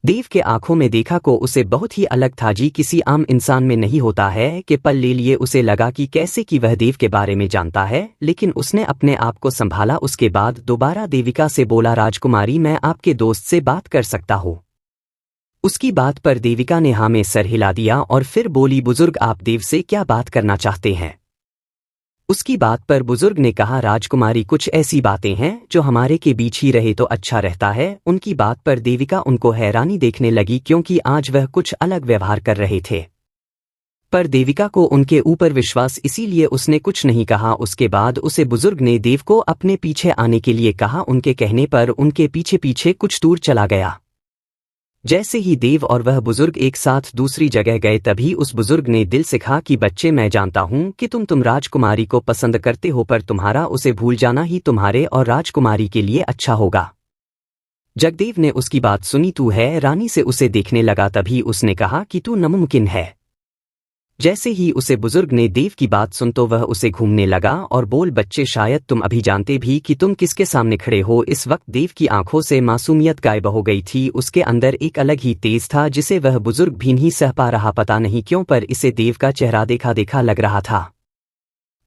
देव के आंखों में देखा को उसे बहुत ही अलग था जी, किसी आम इंसान में नहीं होता है कि पल ले लिए उसे लगा कि कैसे कि वह देव के बारे में जानता है, लेकिन उसने अपने आप को संभाला। उसके बाद दोबारा देविका से बोला, राजकुमारी मैं आपके दोस्त से बात कर सकता हूँ? उसकी बात पर देविका ने हाँ में सर हिला दिया और फिर बोली, बुजुर्ग आप देव से क्या बात करना चाहते हैं? उसकी बात पर बुजुर्ग ने कहा, राजकुमारी कुछ ऐसी बातें हैं जो हमारे के बीच ही रहे तो अच्छा रहता है। उनकी बात पर देविका उनको हैरानी देखने लगी क्योंकि आज वह कुछ अलग व्यवहार कर रहे थे, पर देविका को उनके ऊपर विश्वास, इसीलिए उसने कुछ नहीं कहा। उसके बाद उसे बुजुर्ग ने देव को अपने पीछे आने के लिए कहा। उनके कहने पर उनके पीछे पीछे कुछ दूर चला गया। जैसे ही देव और वह बुजुर्ग एक साथ दूसरी जगह गए तभी उस बुजुर्ग ने दिल से कहा कि बच्चे मैं जानता हूं कि तुम राजकुमारी को पसंद करते हो, पर तुम्हारा उसे भूल जाना ही तुम्हारे और राजकुमारी के लिए अच्छा होगा। जगदेव ने उसकी बात सुनी। तू है रानी से उसे देखने लगा तभी उसने कहा कि तू नामुमकिन है। जैसे ही उसे बुजुर्ग ने देव की बात सुन तो वह उसे घूमने लगा और बोल, बच्चे शायद तुम अभी जानते भी कि तुम किसके सामने खड़े हो। इस वक्त देव की आंखों से मासूमियत गायब हो गई थी। उसके अंदर एक अलग ही तेज था जिसे वह बुजुर्ग भी नहीं सह पा रहा, पता नहीं क्यों, पर इसे देव का चेहरा देखा देखा लग रहा था।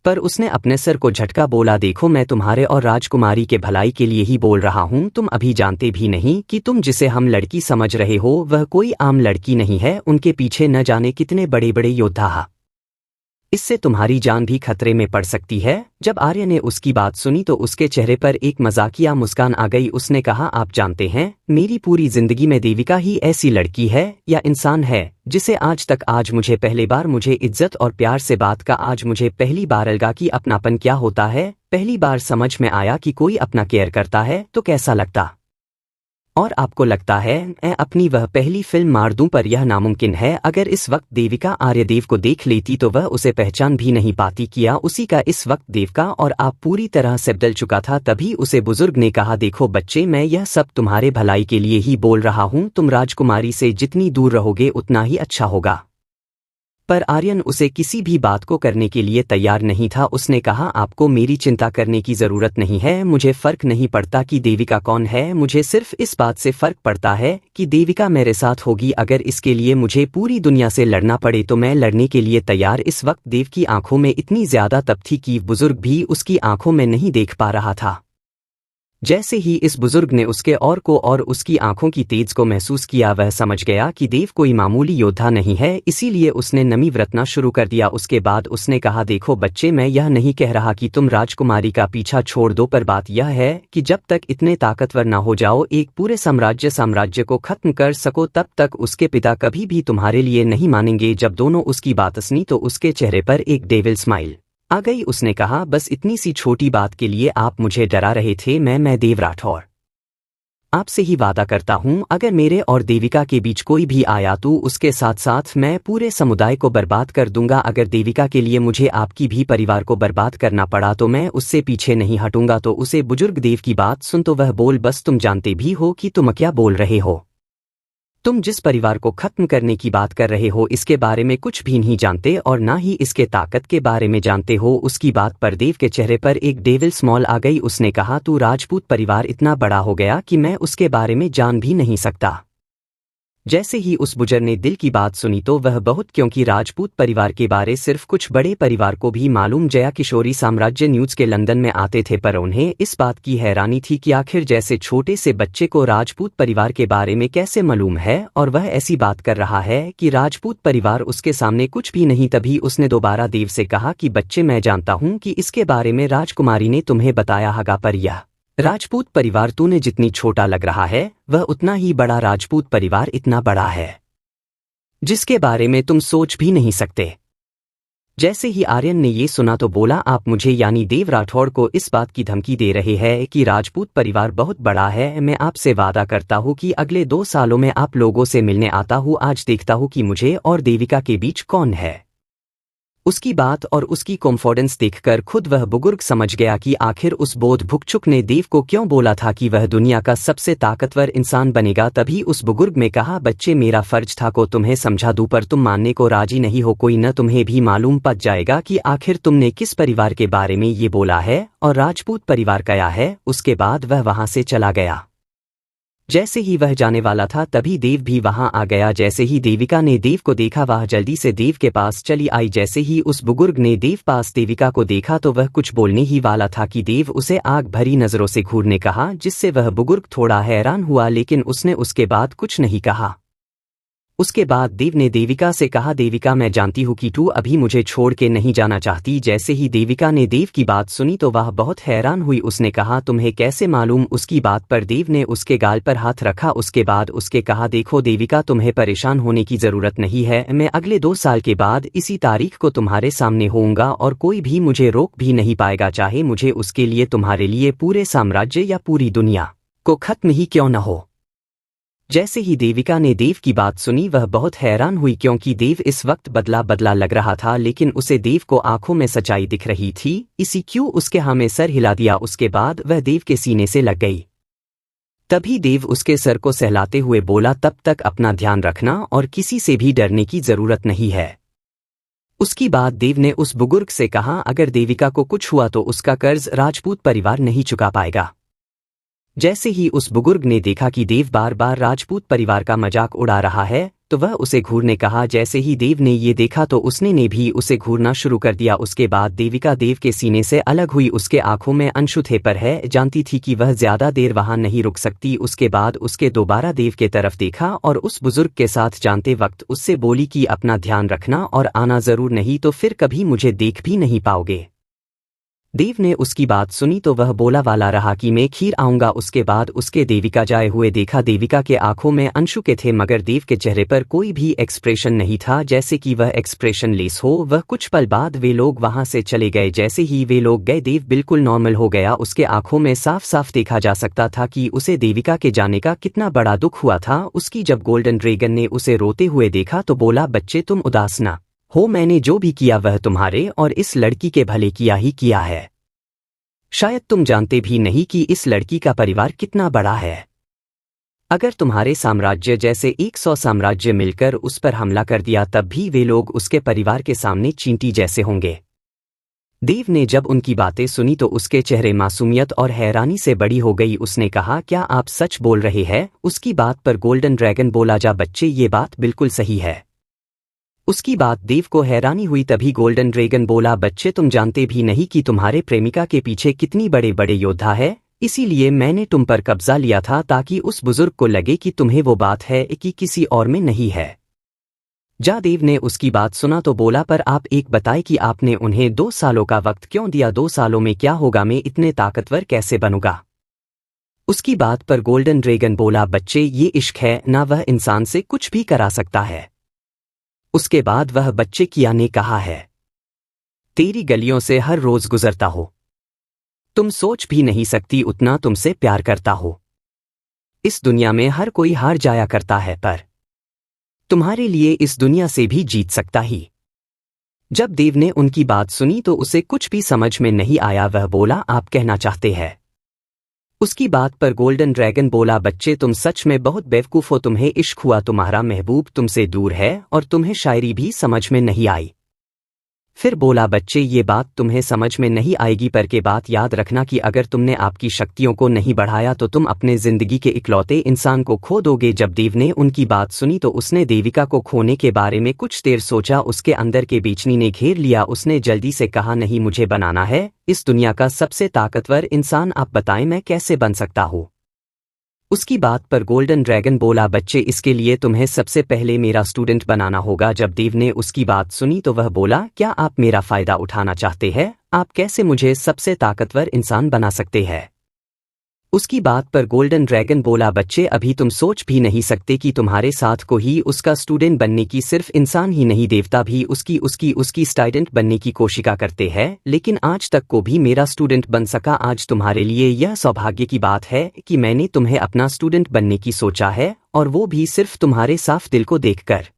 पर उसने अपने सर को झटका, बोला, देखो मैं तुम्हारे और राजकुमारी के भलाई के लिए ही बोल रहा हूँ। तुम अभी जानते भी नहीं कि तुम जिसे हम लड़की समझ रहे हो वह कोई आम लड़की नहीं है। उनके पीछे न जाने कितने बड़े बड़े योद्धा हैं। इससे तुम्हारी जान भी खतरे में पड़ सकती है। जब आर्य ने उसकी बात सुनी तो उसके चेहरे पर एक मजाकिया मुस्कान आ गई। उसने कहा, आप जानते हैं मेरी पूरी जिंदगी में देविका ही ऐसी लड़की है या इंसान है जिसे आज मुझे पहली बार मुझे इज्जत और प्यार से बात का आज मुझे पहली बार लगा कि अपनापन क्या होता है। पहली बार समझ में आया कि कोई अपना केयर करता है तो कैसा लगता। और आपको लगता है मैं अपनी वह पहली फिल्म मार दूं, पर यह नामुमकिन है। अगर इस वक्त देविका आर्यदेव को देख लेती तो वह उसे पहचान भी नहीं पाती। किया उसी का इस वक्त देविका और आप पूरी तरह से बदल चुका था। तभी उसे बुजुर्ग ने कहा, देखो बच्चे मैं यह सब तुम्हारे भलाई के लिए ही बोल रहा हूँ। तुम राजकुमारी से जितनी दूर रहोगे उतना ही अच्छा होगा। पर आर्यन उसे किसी भी बात को करने के लिए तैयार नहीं था। उसने कहा, आपको मेरी चिंता करने की जरूरत नहीं है। मुझे फर्क नहीं पड़ता कि देविका कौन है, मुझे सिर्फ इस बात से फर्क पड़ता है कि देविका मेरे साथ होगी। अगर इसके लिए मुझे पूरी दुनिया से लड़ना पड़े तो मैं लड़ने के लिए तैयार। इस वक्त देव की आंखों में इतनी ज्यादा तप थी कि बुजुर्ग भी उसकी आंखों में नहीं देख पा रहा था। जैसे ही इस बुजुर्ग ने उसके और को और उसकी आंखों की तेज को महसूस किया, वह समझ गया कि देव कोई मामूली योद्धा नहीं है। इसीलिए उसने नमी व्रतना शुरू कर दिया। उसके बाद उसने कहा, देखो बच्चे मैं यह नहीं कह रहा कि तुम राजकुमारी का पीछा छोड़ दो, पर बात यह है कि जब तक इतने ताकतवर ना हो जाओ, एक पूरे साम्राज्य को खत्म कर सको, तब तक उसके पिता कभी भी तुम्हारे लिए नहीं मानेंगे। जब दोनों उसकी बात सुनी तो उसके चेहरे पर एक डेविल स्माइल आ गई। उसने कहा, बस इतनी सी छोटी बात के लिए आप मुझे डरा रहे थे। मैं देव राठौर आपसे ही वादा करता हूँ, अगर मेरे और देविका के बीच कोई भी आया तो उसके साथ साथ मैं पूरे समुदाय को बर्बाद कर दूंगा। अगर देविका के लिए मुझे आपकी भी परिवार को बर्बाद करना पड़ा तो मैं उससे पीछे नहीं हटूंगा। तो उसे बुजुर्ग देव की बात सुन तो वह बोल, बस तुम जानते भी हो कि तुम क्या बोल रहे हो। तुम जिस परिवार को खत्म करने की बात कर रहे हो इसके बारे में कुछ भी नहीं जानते और ना ही इसके ताकत के बारे में जानते हो। उसकी बात पर देव के चेहरे पर एक डेविल स्मॉल आ गई। उसने कहा, तू राजपूत परिवार इतना बड़ा हो गया कि मैं उसके बारे में जान भी नहीं सकता। जैसे ही उस बुजुर्ग ने दिल की बात सुनी तो वह बहुत, क्योंकि राजपूत परिवार के बारे सिर्फ कुछ बड़े परिवार को भी मालूम। जया किशोरी साम्राज्य न्यूज के लंदन में आते थे, पर उन्हें इस बात की हैरानी थी कि आखिर जैसे छोटे से बच्चे को राजपूत परिवार के बारे में कैसे मालूम है और वह ऐसी बात कर रहा है कि राजपूत परिवार उसके सामने कुछ भी नहीं। तभी उसने दोबारा देव से कहा कि बच्चे मैं जानता हूँ कि इसके बारे में राजकुमारी ने तुम्हें बताया होगा, पर यह राजपूत परिवार तूने जितनी छोटा लग रहा है वह उतना ही बड़ा राजपूत परिवार इतना बड़ा है जिसके बारे में तुम सोच भी नहीं सकते। जैसे ही आर्यन ने ये सुना तो बोला, आप मुझे यानी देव राठौड़ को इस बात की धमकी दे रहे हैं कि राजपूत परिवार बहुत बड़ा है। मैं आपसे वादा करता हूँ कि अगले 2 सालों में आप लोगों से मिलने आता हूँ। आज देखता हूँ कि मुझे और देविका के बीच कौन है। उसकी बात और उसकी कॉन्फिडेंस देखकर खुद वह बुजुर्ग समझ गया कि आखिर उस बोध भिक्षुक ने देव को क्यों बोला था कि वह दुनिया का सबसे ताकतवर इंसान बनेगा। तभी उस बुजुर्ग में कहा, बच्चे मेरा फर्ज था को तुम्हें समझा दूं, पर तुम मानने को राजी नहीं हो। कोई न तुम्हें भी मालूम पड़ जाएगा कि आखिर तुमने किस परिवार के बारे में ये बोला है और राजपूत परिवार क्या है। उसके बाद वह वहां से चला गया। जैसे ही वह जाने वाला था तभी देव भी वहां आ गया। जैसे ही देविका ने देव को देखा वह जल्दी से देव के पास चली आई। जैसे ही उस बुजुर्ग ने देव पास देविका को देखा तो वह कुछ बोलने ही वाला था कि देव उसे आग भरी नजरों से घूरने कहा, जिससे वह बुजुर्ग थोड़ा हैरान हुआ, लेकिन उसने उसके बाद कुछ नहीं कहा। उसके बाद देव ने देविका से कहा, देविका मैं जानती हूँ कि तू अभी मुझे छोड़ के नहीं जाना चाहती। जैसे ही देविका ने देव की बात सुनी तो वह बहुत हैरान हुई। उसने कहा, तुम्हें कैसे मालूम? उसकी बात पर देव ने उसके गाल पर हाथ रखा। उसके बाद उसके कहा, देखो देविका, तुम्हें परेशान होने की जरूरत नहीं है। मैं अगले 2 साल के बाद इसी तारीख को तुम्हारे सामने होऊंगा और कोई भी मुझे रोक भी नहीं पाएगा, चाहे मुझे उसके लिए तुम्हारे लिए पूरे साम्राज्य या पूरी दुनिया को खत्म ही क्यों न हो। जैसे ही देविका ने देव की बात सुनी वह बहुत हैरान हुई, क्योंकि देव इस वक्त बदला बदला लग रहा था, लेकिन उसे देव को आंखों में सच्चाई दिख रही थी। इसी क्यों उसके हाँ में सर हिला दिया। उसके बाद वह देव के सीने से लग गई। तभी देव उसके सर को सहलाते हुए बोला, तब तक अपना ध्यान रखना और किसी से भी डरने की जरूरत नहीं है। उसकी बात देव ने उस बुजुर्ग से कहा, अगर देविका को कुछ हुआ तो उसका कर्ज राजपूत परिवार नहीं चुका पाएगा। जैसे ही उस बुजुर्ग ने देखा कि देव बार बार राजपूत परिवार का मजाक उड़ा रहा है तो वह उसे घूरने कहा। जैसे ही देव ने ये देखा तो उसने ने भी उसे घूरना शुरू कर दिया। उसके बाद देविका देव के सीने से अलग हुई। उसके आंखों में अंशु थे, पर है जानती थी कि वह ज्यादा देर वहां नहीं रुक सकती। उसके बाद उसके दोबारा देव के तरफ देखा और उस बुजुर्ग के साथ जानते वक्त उससे बोली कि अपना ध्यान रखना और आना जरूर, नहीं तो फिर कभी मुझे देख भी नहीं पाओगे। देव ने उसकी बात सुनी तो वह बोला वाला रहा कि मैं खीर आऊंगा। उसके बाद उसके देविका जाए हुए देखा। देविका के आंखों में अंशु के थे, मगर देव के चेहरे पर कोई भी एक्सप्रेशन नहीं था, जैसे कि वह एक्सप्रेशन लेस हो। वह कुछ पल बाद वे लोग वहां से चले गए। जैसे ही वे लोग गए देव बिल्कुल नॉर्मल हो गया। उसके आंखों में साफ साफ देखा जा सकता था कि उसे देविका के जाने का कितना बड़ा दुख हुआ था। उसकी जब गोल्डन ड्रैगन ने उसे रोते हुए देखा तो बोला, बच्चे तुम उदास ना हो, मैंने जो भी किया वह तुम्हारे और इस लड़की के भले किया ही किया है। शायद तुम जानते भी नहीं कि इस लड़की का परिवार कितना बड़ा है। अगर तुम्हारे साम्राज्य जैसे 100 साम्राज्य मिलकर उस पर हमला कर दिया तब भी वे लोग उसके परिवार के सामने चींटी जैसे होंगे। देव ने जब उनकी बातें सुनी तो उसके चेहरे मासूमियत और हैरानी से बड़ी हो गई। उसने कहा, क्या आप सच बोल रहे हैं? उसकी बात पर गोल्डन ड्रैगन बोला, जा बच्चे, ये बात बिल्कुल सही है। उसकी बात देव को हैरानी हुई। तभी गोल्डन ड्रैगन बोला, बच्चे तुम जानते भी नहीं कि तुम्हारे प्रेमिका के पीछे कितनी बड़े बड़े योद्धा है, इसीलिए मैंने तुम पर कब्जा लिया था ताकि उस बुजुर्ग को लगे कि तुम्हें वो बात है कि किसी और में नहीं है। जा देव ने उसकी बात सुना तो बोला, पर आप एक बताए कि आपने उन्हें 2 सालों का वक्त क्यों दिया? 2 सालों में क्या होगा? मैं इतने ताकतवर कैसे बनूंगा? उसकी बात पर गोल्डन ड्रैगन बोला, बच्चे ये इश्क है ना, वह इंसान से कुछ भी करा सकता है। उसके बाद वह बच्चे किया ने कहा है, तेरी गलियों से हर रोज गुजरता हो, तुम सोच भी नहीं सकती उतना तुमसे प्यार करता हो। इस दुनिया में हर कोई हार जाया करता है, पर तुम्हारे लिए इस दुनिया से भी जीत सकता ही। जब देव ने उनकी बात सुनी तो उसे कुछ भी समझ में नहीं आया। वह बोला, आप कहना चाहते हैं? उसकी बात पर गोल्डन ड्रैगन बोला, बच्चे तुम सच में बहुत बेवकूफ हो। तुम्हें इश्क हुआ, तुम्हारा महबूब तुमसे दूर है और तुम्हें शायरी भी समझ में नहीं आई। फिर बोला, बच्चे ये बात तुम्हें समझ में नहीं आएगी, पर के बात याद रखना कि अगर तुमने आपकी शक्तियों को नहीं बढ़ाया तो तुम अपने जिंदगी के इकलौते इंसान को खो दोगे। जब देव ने उनकी बात सुनी तो उसने देविका को खोने के बारे में कुछ देर सोचा। उसके अंदर के बेचनी ने घेर लिया। उसने जल्दी से कहा, नहीं, मुझे बनाना है इस दुनिया का सबसे ताकतवर इंसान। आप बताएं मैं कैसे बन सकता हूँ? उसकी बात पर गोल्डन ड्रैगन बोला, बच्चे इसके लिए तुम्हें सबसे पहले मेरा स्टूडेंट बनाना होगा। जब देव ने उसकी बात सुनी तो वह बोला, क्या आप मेरा फायदा उठाना चाहते हैं? आप कैसे मुझे सबसे ताकतवर इंसान बना सकते हैं? उसकी बात पर गोल्डन ड्रैगन बोला, बच्चे अभी तुम सोच भी नहीं सकते कि तुम्हारे साथ को ही उसका स्टूडेंट बनने की, सिर्फ इंसान ही नहीं देवता भी उसकी स्टूडेंट बनने की कोशिश करते हैं, लेकिन आज तक को भी मेरा स्टूडेंट बन सका। आज तुम्हारे लिए यह सौभाग्य की बात है कि मैंने तुम्हें अपना स्टूडेंट बनने की सोचा है, और वो भी सिर्फ तुम्हारे साफ दिल को देखकर।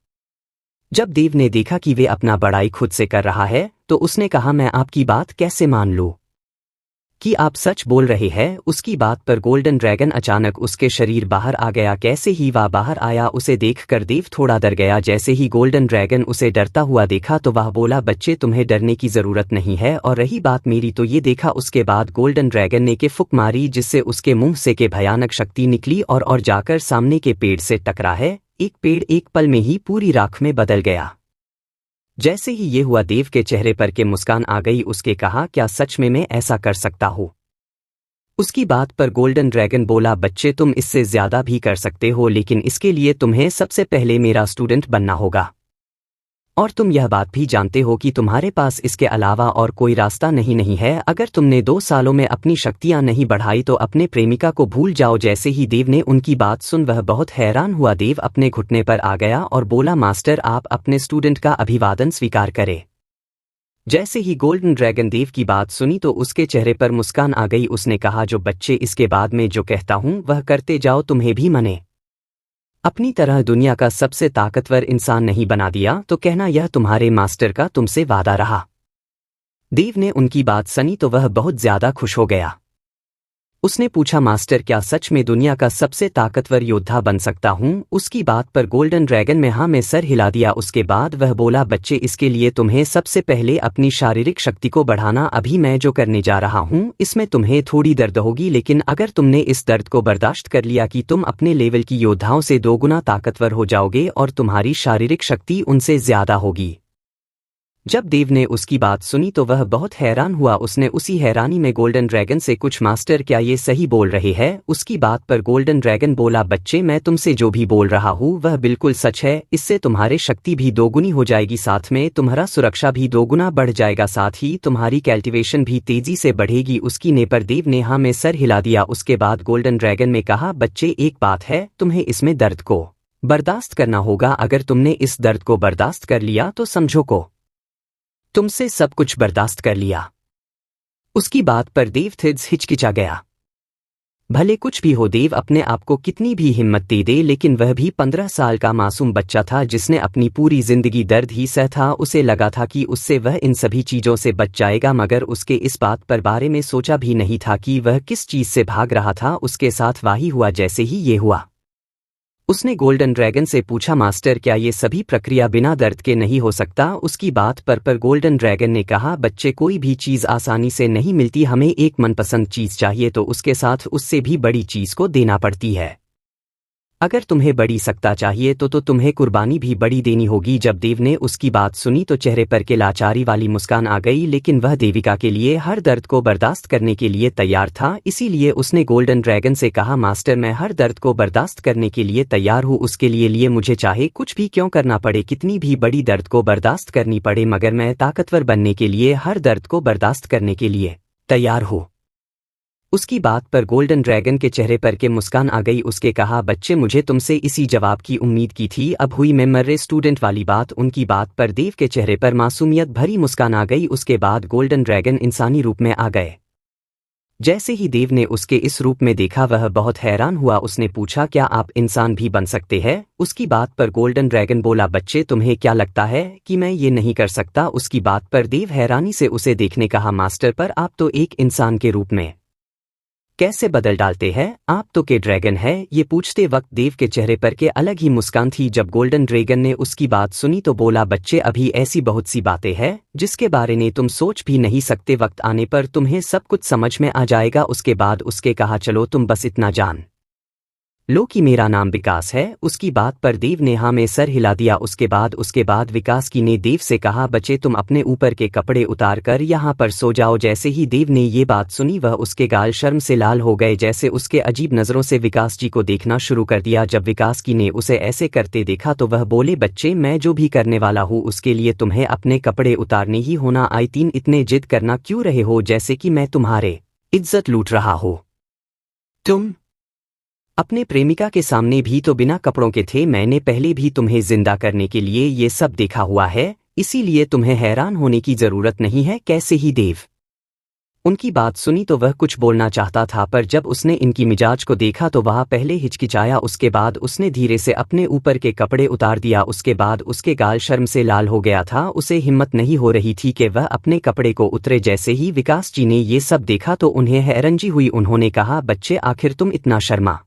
जब देव ने देखा कि वे अपना बड़ाई खुद से कर रहा है तो उसने कहा, मैं आपकी बात कैसे मान लूं? कि आप सच बोल रहे हैं। उसकी बात पर गोल्डन ड्रैगन अचानक उसके शरीर बाहर आ गया। कैसे ही वह बाहर आया उसे देखकर देव थोड़ा डर गया। जैसे ही गोल्डन ड्रैगन उसे डरता हुआ देखा तो वह बोला, बच्चे तुम्हें डरने की जरूरत नहीं है, और रही बात मेरी तो ये देखा। उसके बाद गोल्डन ड्रैगन ने के फुक मारी जिससे उसके मुंह से के भयानक शक्ति निकली और जाकर सामने के पेड़ से टकरा है। एक पेड़ एक पल में ही पूरी राख में बदल गया। जैसे ही ये हुआ देव के चेहरे पर के मुस्कान आ गई। उसके कहा, क्या सच में मैं ऐसा कर सकता हूँ? उसकी बात पर गोल्डन ड्रैगन बोला, बच्चे तुम इससे ज्यादा भी कर सकते हो, लेकिन इसके लिए तुम्हें सबसे पहले मेरा स्टूडेंट बनना होगा। और तुम यह बात भी जानते हो कि तुम्हारे पास इसके अलावा और कोई रास्ता नहीं है। अगर तुमने 2 सालों में अपनी शक्तियां नहीं बढ़ाई तो अपने प्रेमिका को भूल जाओ। जैसे ही देव ने उनकी बात सुन वह बहुत हैरान हुआ। देव अपने घुटने पर आ गया और बोला, मास्टर आप अपने स्टूडेंट का अभिवादन स्वीकार करें। जैसे ही गोल्डन ड्रैगन देव की बात सुनी तो उसके चेहरे पर मुस्कान आ गई। उसने कहा, जो बच्चे इसके बाद में जो कहता हूं वह करते जाओ, तुम्हें भी मने अपनी तरह दुनिया का सबसे ताकतवर इंसान नहीं बना दिया तो कहना यह तुम्हारे मास्टर का तुमसे वादा रहा। देव ने उनकी बात सुनी तो वह बहुत ज्यादा खुश हो गया। उसने पूछा, मास्टर क्या सच में दुनिया का सबसे ताकतवर योद्धा बन सकता हूँ? उसकी बात पर गोल्डन ड्रैगन में हाँ में सर हिला दिया। उसके बाद वह बोला, बच्चे इसके लिए तुम्हें सबसे पहले अपनी शारीरिक शक्ति को बढ़ाना। अभी मैं जो करने जा रहा हूँ इसमें तुम्हें थोड़ी दर्द होगी, लेकिन अगर तुमने इस दर्द को बर्दाश्त कर लिया कि तुम अपने लेवल की योद्धाओं से 2 गुना ताकतवर हो जाओगे और तुम्हारी शारीरिक शक्ति उनसे ज्यादा होगी। जब देव ने उसकी बात सुनी तो वह बहुत हैरान हुआ। उसने उसी हैरानी में गोल्डन ड्रैगन से कुछ, मास्टर क्या ये सही बोल रहे हैं? उसकी बात पर गोल्डन ड्रैगन बोला, बच्चे मैं तुमसे जो भी बोल रहा हूँ वह बिल्कुल सच है। इससे तुम्हारी शक्ति भी 2 गुनी हो जाएगी, साथ में तुम्हारा सुरक्षा भी 2 गुना बढ़ जाएगा, साथ ही तुम्हारी कल्टीवेशन भी तेजी से बढ़ेगी। उसकी ने पर देव ने हाँ में सर हिला दिया। उसके बाद गोल्डन ड्रैगन ने कहा, बच्चे एक बात है, तुम्हें इसमें दर्द को बर्दाश्त करना होगा। अगर तुमने इस दर्द को बर्दाश्त कर लिया तो समझो को तुमसे सब कुछ बर्दाश्त कर लिया। उसकी बात पर देव थिड्स हिचकिचा गया। भले कुछ भी हो, देव अपने आप को कितनी भी हिम्मत दे लेकिन वह भी 15 साल का मासूम बच्चा था जिसने अपनी पूरी जिंदगी दर्द ही सह था। उसे लगा था कि उससे वह इन सभी चीजों से बच जाएगा, मगर उसके इस बात पर बारे में सोचा भी नहीं था कि वह किस चीज से भाग रहा था। उसके साथ वही हुआ जैसे ही ये हुआ। उसने गोल्डन ड्रैगन से पूछा, मास्टर क्या ये सभी प्रक्रिया बिना दर्द के नहीं हो सकता? उसकी बात पर गोल्डन ड्रैगन ने कहा, बच्चे कोई भी चीज़ आसानी से नहीं मिलती। हमें एक मनपसंद चीज़ चाहिए तो उसके साथ उससे भी बड़ी चीज़ को देना पड़ती है। अगर तुम्हें बड़ी सत्ता चाहिए तो तुम्हें कुर्बानी भी बड़ी देनी होगी। जब देव ने उसकी बात सुनी तो चेहरे पर के लाचारी वाली मुस्कान आ गई, लेकिन वह देविका के लिए हर दर्द को बर्दाश्त करने के लिए तैयार था। इसीलिए उसने गोल्डन ड्रैगन से कहा, मास्टर मैं हर दर्द को बर्दाश्त करने के लिए तैयार हूँ। उसके लिए मुझे चाहे कुछ भी क्यों करना पड़े, कितनी भी बड़ी दर्द को बर्दाश्त करनी पड़े, मगर मैं ताकतवर बनने के लिए हर दर्द को बर्दाश्त करने के लिए तैयार हूँ। उसकी बात पर गोल्डन ड्रैगन के चेहरे पर के मुस्कान आ गई। उसके कहा, बच्चे मुझे तुमसे इसी जवाब की उम्मीद की थी। अब हुई मैं मर्रे स्टूडेंट वाली बात। उनकी बात पर देव के चेहरे पर मासूमियत भरी मुस्कान आ गई। उसके बाद गोल्डन ड्रैगन इंसानी रूप में आ गए। जैसे ही देव ने उसके इस रूप में देखा वह बहुत हैरान हुआ। उसने पूछा, क्या आप इंसान भी बन सकते हैं? उसकी बात पर गोल्डन ड्रैगन बोला, बच्चे तुम्हें क्या लगता है कि मैं ये नहीं कर सकता? उसकी बात पर देव हैरानी से उसे देखने कहा, मास्टर पर आप तो एक इंसान के रूप में कैसे बदल डालते हैं? आप तो के ड्रैगन है। ये पूछते वक्त देव के चेहरे पर के अलग ही मुस्कान थी। जब गोल्डन ड्रैगन ने उसकी बात सुनी तो बोला, बच्चे अभी ऐसी बहुत सी बातें हैं जिसके बारे में तुम सोच भी नहीं सकते। वक्त आने पर तुम्हें सब कुछ समझ में आ जाएगा। उसके बाद उसके कहा, चलो तुम बस इतना जान लो कि मेरा नाम विकास है। उसकी बात पर देव ने हाँ में सर हिला दिया। उसके बाद विकास की ने देव से कहा, बच्चे तुम अपने ऊपर के कपड़े उतार कर यहाँ पर सो जाओ। जैसे ही देव ने ये बात सुनी वह उसके गाल शर्म से लाल हो गए। जैसे उसके अजीब नज़रों से विकास जी को देखना शुरू कर दिया। जब विकास की ने उसे ऐसे करते देखा तो वह बोले, बच्चे मैं जो भी करने वाला हूँ उसके लिए तुम्हें अपने कपड़े उतारने ही होना। आई तीन इतने जिद करना क्यों रहे हो जैसे कि मैं तुम्हारे इज्जत लूट रहा हो? तुम अपने प्रेमिका के सामने भी तो बिना कपड़ों के थे। मैंने पहले भी तुम्हें जिंदा करने के लिए ये सब देखा हुआ है, इसीलिए तुम्हें हैरान होने की जरूरत नहीं है। कैसे ही देव उनकी बात सुनी तो वह कुछ बोलना चाहता था, पर जब उसने इनकी मिजाज को देखा तो वह पहले हिचकिचाया, उसके बाद उसने धीरे से अपने ऊपर के कपड़े उतार दिया। उसके बाद उसके गाल शर्म से लाल हो गया था। उसे हिम्मत नहीं हो रही थी कि वह अपने कपड़े को उतरे। जैसे ही विकास जी ने ये सब देखा तो उन्हें हैरानी हुई। उन्होंने कहा, बच्चे आखिर तुम इतना शर्मा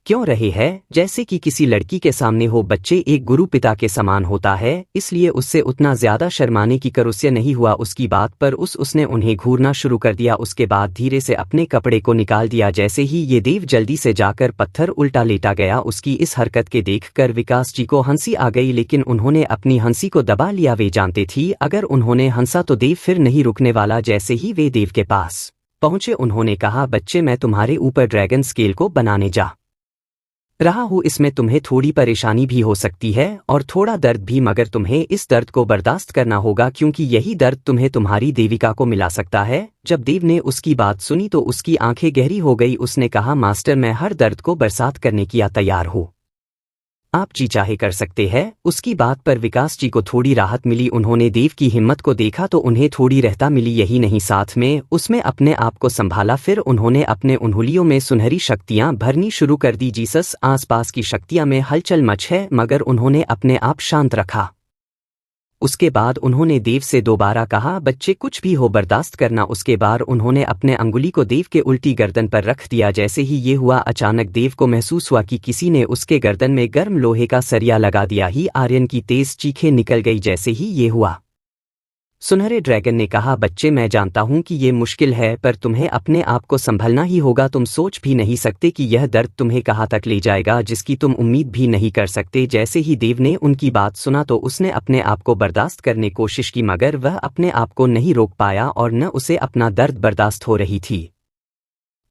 क्यों रहे हैं, जैसे कि किसी लड़की के सामने हो। बच्चे एक गुरु पिता के समान होता है, इसलिए उससे उतना ज्यादा शर्माने की करुस्य नहीं हुआ। उसकी बात पर उसने उन्हें घूरना शुरू कर दिया। उसके बाद धीरे से अपने कपड़े को निकाल दिया। जैसे ही ये देव जल्दी से जाकर पत्थर उल्टा लेटा गया। उसकी इस हरकत के देखकर विकास जी को हंसी आ गई, लेकिन उन्होंने अपनी हंसी को दबा लिया। वे जानते थी अगर उन्होंने हंसा तो देव फिर नहीं रुकने वाला। जैसे ही वे देव के पास पहुंचे उन्होंने कहा, बच्चे मैं तुम्हारे ऊपर ड्रैगन स्केल को बनाने जा रहा हूँ। इसमें तुम्हें थोड़ी परेशानी भी हो सकती है और थोड़ा दर्द भी, मगर तुम्हें इस दर्द को बर्दाश्त करना होगा क्योंकि यही दर्द तुम्हें तुम्हारी देविका को मिला सकता है। जब देव ने उसकी बात सुनी तो उसकी आंखें गहरी हो गई। उसने कहा, मास्टर मैं हर दर्द को बर्दाश्त करने की तैयार हूँ, आप जी चाहे कर सकते हैं। उसकी बात पर विकास जी को थोड़ी राहत मिली। उन्होंने देव की हिम्मत को देखा तो उन्हें थोड़ी रहता मिली। यही नहीं, साथ में उसमें अपने आप को संभाला। फिर उन्होंने अपने उंगलियों में सुनहरी शक्तियां भरनी शुरू कर दी। जीसस आसपास की शक्तियां में हलचल मच है, मगर उन्होंने अपने आप शांत रखा। उसके बाद उन्होंने देव से दोबारा कहा, बच्चे कुछ भी हो बर्दाश्त करना। उसके बाद उन्होंने अपने अंगुली को देव के उल्टी गर्दन पर रख दिया। जैसे ही ये हुआ अचानक देव को महसूस हुआ कि किसी ने उसके गर्दन में गर्म लोहे का सरिया लगा दिया ही। आर्यन की तेज चीखें निकल गई। जैसे ही ये हुआ सुनहरे ड्रैगन ने कहा, बच्चे मैं जानता हूं कि ये मुश्किल है, पर तुम्हें अपने आप को संभलना ही होगा। तुम सोच भी नहीं सकते कि यह दर्द तुम्हें कहां तक ले जाएगा, जिसकी तुम उम्मीद भी नहीं कर सकते। जैसे ही देव ने उनकी बात सुना तो उसने अपने आप को बर्दाश्त करने की कोशिश की, मगर वह अपने आप को नहीं रोक पाया और न उसे अपना दर्द बर्दाश्त हो रही थी।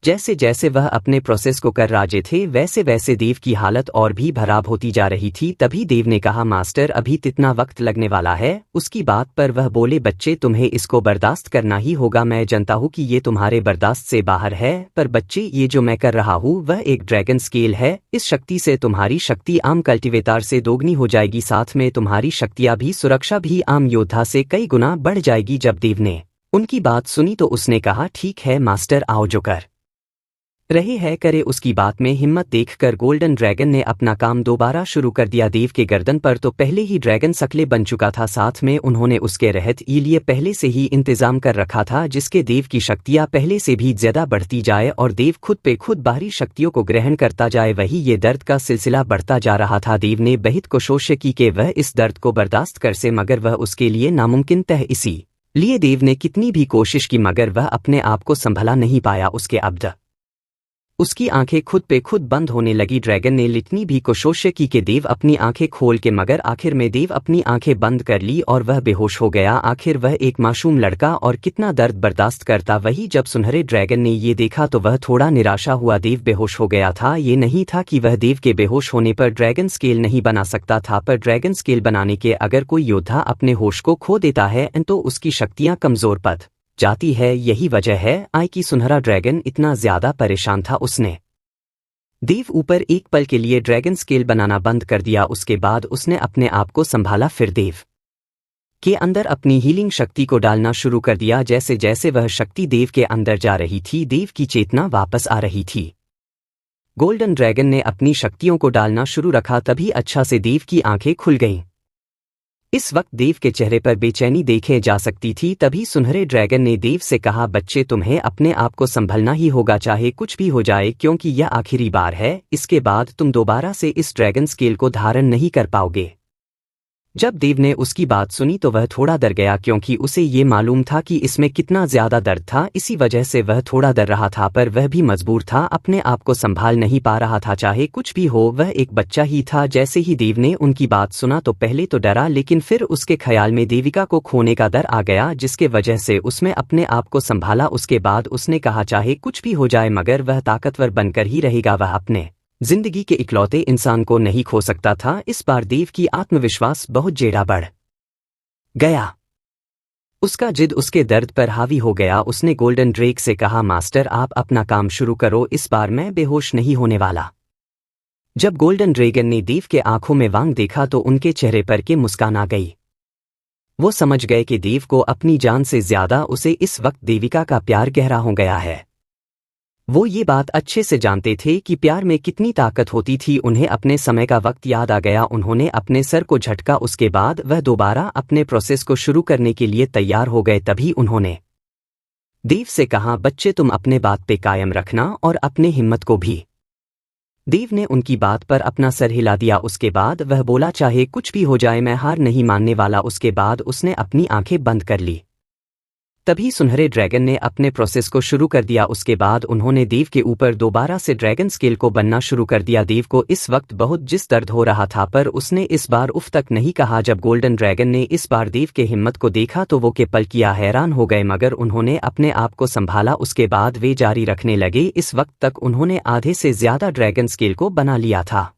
जैसे जैसे वह अपने प्रोसेस को कर रहे थे वैसे वैसे देव की हालत और भी खराब होती जा रही थी। तभी देव ने कहा, मास्टर अभी कितना वक्त लगने वाला है। उसकी बात पर वह बोले, बच्चे तुम्हें इसको बर्दाश्त करना ही होगा। मैं जानता हूँ कि ये तुम्हारे बर्दाश्त से बाहर है, पर बच्चे ये जो मैं कर रहा हूँ वह एक ड्रैगन स्केल है। इस शक्ति से तुम्हारी शक्ति आम कल्टीवेटर से दोगुनी हो जाएगी, साथ में तुम्हारी शक्तियाँ भी सुरक्षा भी आम योद्धा से कई गुना बढ़ जाएगी। जब देव ने उनकी बात सुनी तो उसने कहा, ठीक है मास्टर, आओ जो कर रहे है करे। उसकी बात में हिम्मत देखकर गोल्डन ड्रैगन ने अपना काम दोबारा शुरू कर दिया। देव के गर्दन पर तो पहले ही ड्रैगन सकले बन चुका था, साथ में उन्होंने उसके रहत ये लिए पहले से ही इंतजाम कर रखा था, जिसके देव की शक्तियां पहले से भी ज्यादा बढ़ती जाए और देव खुद पे खुद बाहरी शक्तियों को ग्रहण करता जाए। वही ये दर्द का सिलसिला बढ़ता जा रहा था। देव ने बहुत कोशिश की कि वह इस दर्द को बर्दाश्त कर से, मगर वह उसके लिए नामुमकिन तय। इसी लिए देव ने कितनी भी कोशिश की मगर वह अपने आप को संभला नहीं पाया। उसके अब उसकी आंखें खुद पे खुद बंद होने लगी। ड्रैगन ने लिटनी भी कोशिश की कि देव अपनी आंखें खोल के, मगर आखिर में देव अपनी आंखें बंद कर ली और वह बेहोश हो गया। आखिर वह एक मासूम लड़का और कितना दर्द बर्दाश्त करता। वही जब सुनहरे ड्रैगन ने ये देखा तो वह थोड़ा निराशा हुआ। देव बेहोश हो गया था। ये नहीं था कि वह देव के बेहोश होने पर ड्रैगन स्केल नहीं बना सकता था, पर ड्रैगन स्केल बनाने के अगर कोई योद्धा अपने होश को खो देता है तो उसकी शक्तियां कमजोर पड़ जाती है। यही वजह है आई कि सुनहरा ड्रैगन इतना ज्यादा परेशान था। उसने देव ऊपर एक पल के लिए ड्रैगन स्केल बनाना बंद कर दिया। उसके बाद उसने अपने आप को संभाला, फिर देव के अंदर अपनी हीलिंग शक्ति को डालना शुरू कर दिया। जैसे जैसे वह शक्ति देव के अंदर जा रही थी देव की चेतना वापस आ रही थी। गोल्डन ड्रैगन ने अपनी शक्तियों को डालना शुरू रखा, तभी अच्छा से देव की आंखें खुल गईं। इस वक्त देव के चेहरे पर बेचैनी देखे जा सकती थी। तभी सुनहरे ड्रैगन ने देव से कहा, बच्चे तुम्हें अपने आप को संभलना ही होगा, चाहे कुछ भी हो जाए, क्योंकि यह आखिरी बार है। इसके बाद तुम दोबारा से इस ड्रैगन स्केल को धारण नहीं कर पाओगे। जब देव ने उसकी बात सुनी तो वह थोड़ा डर गया, क्योंकि उसे ये मालूम था कि इसमें कितना ज्यादा दर्द था। इसी वजह से वह थोड़ा डर रहा था, पर वह भी मजबूर था, अपने आप को संभाल नहीं पा रहा था। चाहे कुछ भी हो वह एक बच्चा ही था। जैसे ही देव ने उनकी बात सुना तो पहले तो डरा, लेकिन फिर उसके ख्याल में देविका को खोने का डर आ गया, जिसके वजह से उसमें अपने आप को संभाला। उसके बाद उसने कहा, चाहे कुछ भी हो जाए मगर वह ताकतवर बनकर ही रहेगा। वह अपने जिंदगी के इकलौते इंसान को नहीं खो सकता था। इस बार देव की आत्मविश्वास बहुत ज्यादा बढ़ गया। उसका जिद उसके दर्द पर हावी हो गया। उसने गोल्डन ड्रेक से कहा, मास्टर आप अपना काम शुरू करो, इस बार मैं बेहोश नहीं होने वाला। जब गोल्डन ड्रैगन ने देव के आंखों में वांग देखा तो उनके चेहरे पर के मुस्कान आ गई। वो समझ गए कि देव को अपनी जान से ज्यादा उसे इस वक्त देविका का प्यार गहरा हो गया है। वो ये बात अच्छे से जानते थे कि प्यार में कितनी ताकत होती थी। उन्हें अपने समय का वक्त याद आ गया। उन्होंने अपने सर को झटका। उसके बाद वह दोबारा अपने प्रोसेस को शुरू करने के लिए तैयार हो गए। तभी उन्होंने देव से कहा, बच्चे तुम अपने बात पे कायम रखना और अपने हिम्मत को भी। देव ने उनकी बात पर अपना सर हिला दिया। उसके बाद वह बोला, चाहे कुछ भी हो जाए मैं हार नहीं मानने वाला। उसके बाद उसने अपनी आंखें बंद कर ली। तभी सुनहरे ड्रैगन ने अपने प्रोसेस को शुरू कर दिया। उसके बाद उन्होंने देव के ऊपर दोबारा से ड्रैगन स्केल को बनना शुरू कर दिया। देव को इस वक्त बहुत जिस दर्द हो रहा था, पर उसने इस बार उफ तक नहीं कहा। जब गोल्डन ड्रैगन ने इस बार देव के हिम्मत को देखा तो वो के पल किया हैरान हो गए, मगर उन्होंने अपने आप को संभाला। उसके बाद वे जारी रखने लगे। इस वक्त तक उन्होंने आधे से ज्यादा ड्रैगन स्केल को बना लिया था।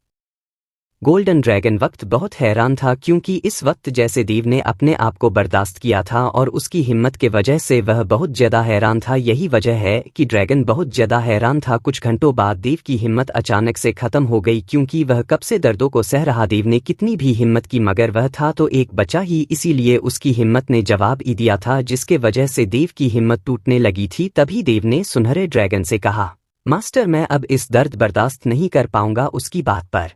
गोल्डन ड्रैगन वक्त बहुत हैरान था, क्योंकि इस वक्त जैसे देव ने अपने आप को बर्दाश्त किया था और उसकी हिम्मत के वजह से वह बहुत ज्यादा हैरान था। यही वजह है कि ड्रैगन बहुत ज्यादा हैरान था। कुछ घंटों बाद देव की हिम्मत अचानक से खत्म हो गई, क्योंकि वह कब से दर्दों को सह रहा। देव ने कितनी भी हिम्मत की, मगर वह था तो एक बच्चा ही, इसीलिए उसकी हिम्मत ने जवाब ही दिया था, जिसके वजह से देव की हिम्मत टूटने लगी थी। तभी देव ने सुनहरे ड्रैगन से कहा, मास्टर मैं अब इस दर्द बर्दाश्त नहीं कर पाऊंगा। उसकी बात पर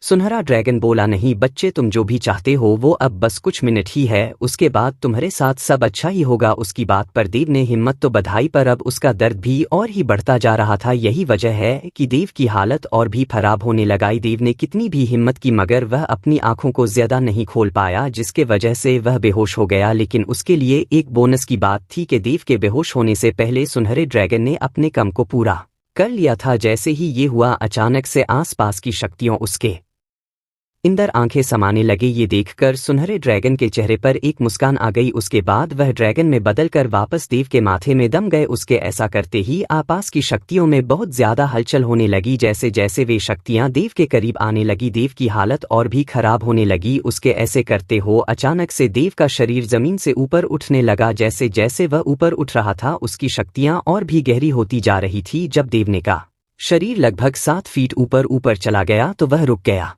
सुनहरा ड्रैगन बोला, नहीं बच्चे, तुम जो भी चाहते हो वो अब बस कुछ मिनट ही है, उसके बाद तुम्हारे साथ सब अच्छा ही होगा। उसकी बात पर देव ने हिम्मत तो बढ़ाई, पर अब उसका दर्द भी और ही बढ़ता जा रहा था। यही वजह है कि देव की हालत और भी खराब होने लगाई। देव ने कितनी भी हिम्मत की, मगर वह अपनी आंखों को ज्यादा नहीं खोल पाया, जिसके वजह से वह बेहोश हो गया। लेकिन उसके लिए एक बोनस की बात थी कि देव के बेहोश होने से पहले सुनहरे ड्रैगन ने अपने काम को पूरा कर लिया था। जैसे ही ये हुआ, अचानक से आसपास की शक्तियों उसके इंदर आंखें समाने लगे। ये देखकर सुनहरे ड्रैगन के चेहरे पर एक मुस्कान आ गई। उसके बाद वह ड्रैगन में बदलकर वापस देव के माथे में दम गए। उसके ऐसा करते ही आसपास की शक्तियों में बहुत ज्यादा हलचल होने लगी। जैसे जैसे वे शक्तियां देव के करीब आने लगी, देव की हालत और भी खराब होने लगी। उसके ऐसे करते हो अचानक से देव का शरीर जमीन से ऊपर उठने लगा। जैसे जैसे वह ऊपर उठ रहा था, उसकी शक्तियां और भी गहरी होती जा रही थी। जब देव ने का शरीर लगभग 7 फीट ऊपर चला गया तो वह रुक गया।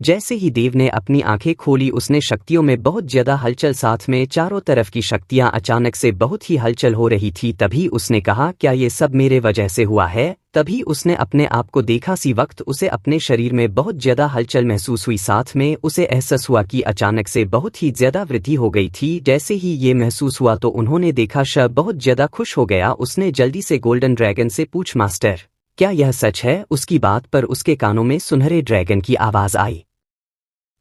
जैसे ही देव ने अपनी आंखें खोली, उसने शक्तियों में बहुत ज्यादा हलचल, साथ में चारों तरफ की शक्तियां अचानक से बहुत ही हलचल हो रही थी। तभी उसने कहा, क्या ये सब मेरे वजह से हुआ है? तभी उसने अपने आप को देखा। सी वक्त उसे अपने शरीर में बहुत ज्यादा हलचल महसूस हुई, साथ में उसे एहसास हुआ कि अचानक से बहुत ही ज्यादा वृद्धि हो गई थी। जैसे ही ये महसूस हुआ तो उन्होंने देखा शब बहुत ज्यादा खुश हो गया। उसने जल्दी से गोल्डन ड्रैगन से पूछ, मास्टर क्या यह सच है? उसकी बात पर उसके कानों में सुनहरे ड्रैगन की आवाज आई।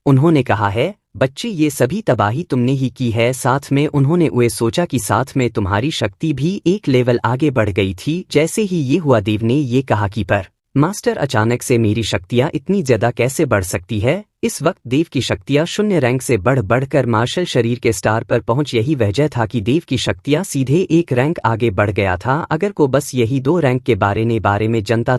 उन्होंने कहा है, बच्चे ये सभी तबाही तुमने ही की है। साथ में उन्होंने ये सोचा कि साथ में तुम्हारी शक्ति भी एक लेवल आगे बढ़ गई थी। जैसे ही ये हुआ, देव ने ये कहा कि पर मास्टर अचानक से मेरी शक्तियां इतनी ज्यादा कैसे बढ़ सकती है? इस वक्त देव की शक्तियां शून्य रैंक से बढ़कर मार्शल शरीर के स्टार पर पहुंच। यही वजह था कि देव की शक्तियां सीधे एक रैंक आगे बढ़ गया था। अगर को बस यही 2 रैंक के बारे में जानता